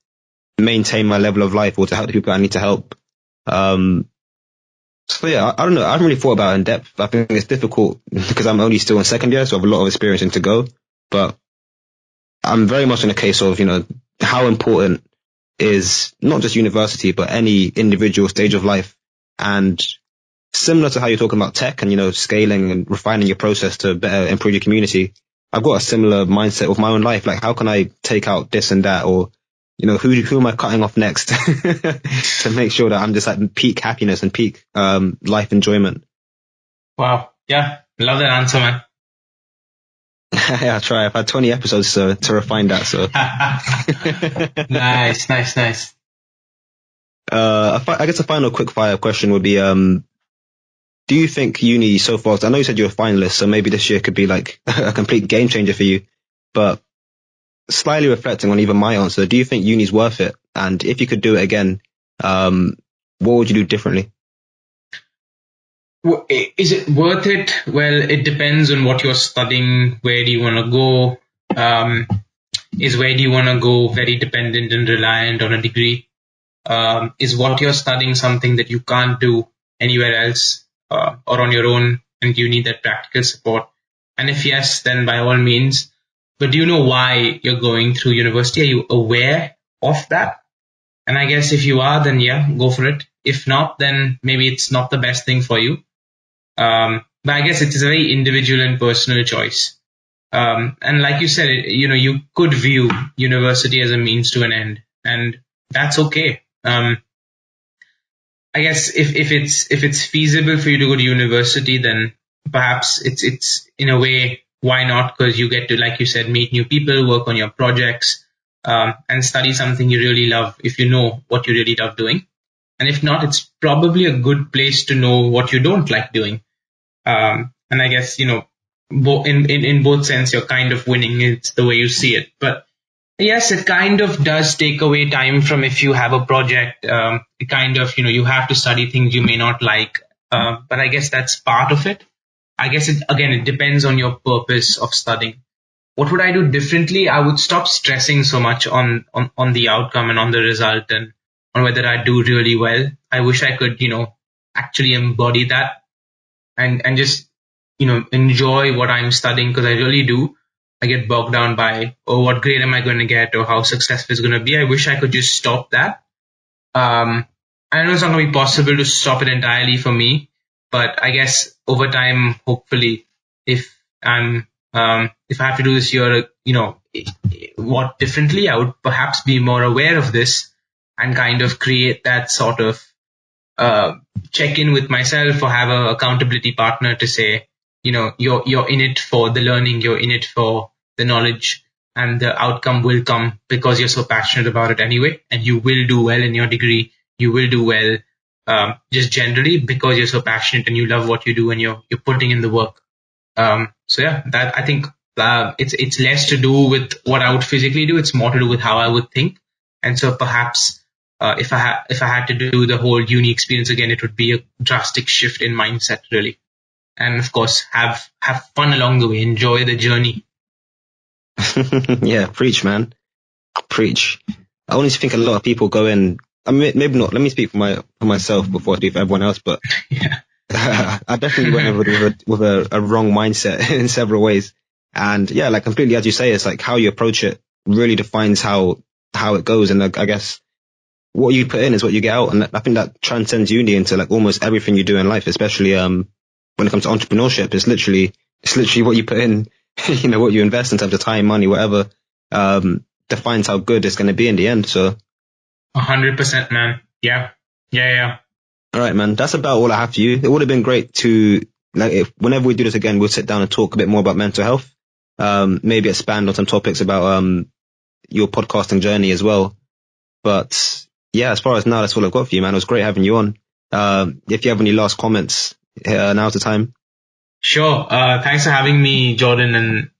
maintain my level of life or to help the people I need to help. So yeah, I don't know. I haven't really thought about it in depth. I think it's difficult because I'm only still in second year, so I have a lot of experience to go. But I'm very much in a case of, you know, how important is not just university, but any individual stage of life. And similar to how you're talking about tech and, you know, scaling and refining your process to better improve your community, I've got a similar mindset with my own life. Like, how can I take out this and that, or, you know, who am I cutting off next to make sure that I'm just at peak happiness and peak life enjoyment?
Wow. Yeah. Love that answer, man.
Yeah, I'll try. I've had 20 episodes to refine that. So
nice.
I guess a final quick fire question would be, do you think uni so far, I know you said you're a finalist, so maybe this year could be like a complete game changer for you, but slightly reflecting on even my answer, do you think uni's worth it? And if you could do it again, what would you do differently?
Is it worth it? Well, it depends on what you're studying. Where do you want to go? Where do you want to go very dependent and reliant on a degree? Is what you're studying something that you can't do anywhere else or on your own, and you need that practical support? And if yes, then by all means. But do you know why you're going through university? Are you aware of that? And I guess if you are, then yeah, go for it. If not, then maybe it's not the best thing for you. But I guess it's a very individual and personal choice. And like you said, you know, you could view university as a means to an end, and that's okay. I guess if it's feasible for you to go to university, then perhaps it's in a way, why not? Because you get to, like you said, meet new people, work on your projects, and study something you really love if you know what you really love doing. And if not, it's probably a good place to know what you don't like doing. And I guess, you know, in both sense, you're kind of winning. It's the way you see it. But yes, it kind of does take away time from if you have a project. It kind of, you know, you have to study things you may not like. But I guess that's part of it. I guess it depends on your purpose of studying. What would I do differently? I would stop stressing so much on the outcome and on the result and on whether I do really well. I wish I could, you know, actually embody that and just, you know, enjoy what I'm studying, because I really do. I get bogged down by, oh, what grade am I going to get, or how successful it's going to be. I wish I could just stop that. I know it's not going to be possible to stop it entirely for me, but I guess over time, hopefully, if I have to do this year, you know, what differently, I would perhaps be more aware of this and kind of create that sort of check in with myself, or have an accountability partner to say, you know, you're in it for the learning, you're in it for the knowledge, and the outcome will come because you're so passionate about it anyway, and you will do well in your degree. You will do well just generally because you're so passionate and you love what you do and you're putting in the work. So yeah, that I think it's less to do with what I would physically do. It's more to do with how I would think. And so perhaps if I had to do the whole uni experience again, it would be a drastic shift in mindset, really. And of course, have fun along the way. Enjoy the journey.
Yeah, preach, man. Preach. I honestly think a lot of people go in, I mean, maybe not, let me speak for myself before I speak for everyone else, but
yeah.
I definitely went with a wrong mindset in several ways. And yeah, like completely, as you say, it's like how you approach it really defines how it goes. And like, I guess what you put in is what you get out. And I think that transcends uni into like almost everything you do in life, especially, when it comes to entrepreneurship. It's literally what you put in, what you invest in terms of time, money, whatever, defines how good it's going to be in the end. So
100%, man. Yeah.
All right, man. That's about all I have for you. It would have been great to, like, if whenever we do this again, we'll sit down and talk a bit more about mental health. Maybe expand on some topics about your podcasting journey as well. But yeah, as far as now, that's all I've got for you, man. It was great having you on. If you have any last comments, now's the time.
Sure. Thanks for having me, Jordan. And,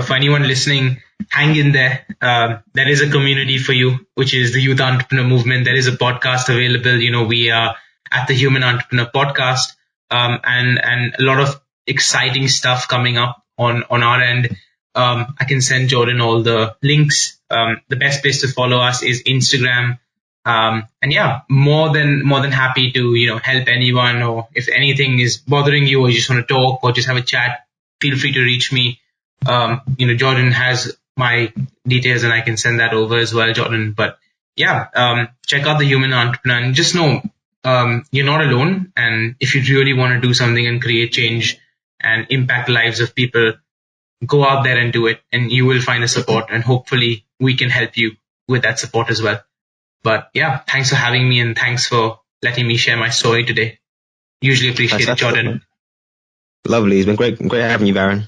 for anyone listening, hang in there. There is a community for you, which is the Youth Entrepreneur Movement. There is a podcast available. We are at the Human Entrepreneur Podcast, and a lot of exciting stuff coming up on our end. I can send Jordan all the links. The best place to follow us is Instagram. And yeah, more than happy to, help anyone, or if anything is bothering you or you just want to talk or just have a chat, feel free to reach me. Jordan has my details and I can send that over as well, Jordan. But yeah, check out the Human Entrepreneur and just know, you're not alone. And if you really want to do something and create change and impact lives of people, go out there and do it, and you will find the support, and hopefully we can help you with that support as well. But yeah, thanks for having me and thanks for letting me share my story today. Usually appreciate it, Jordan.
Lovely. It's been great having you, Baron.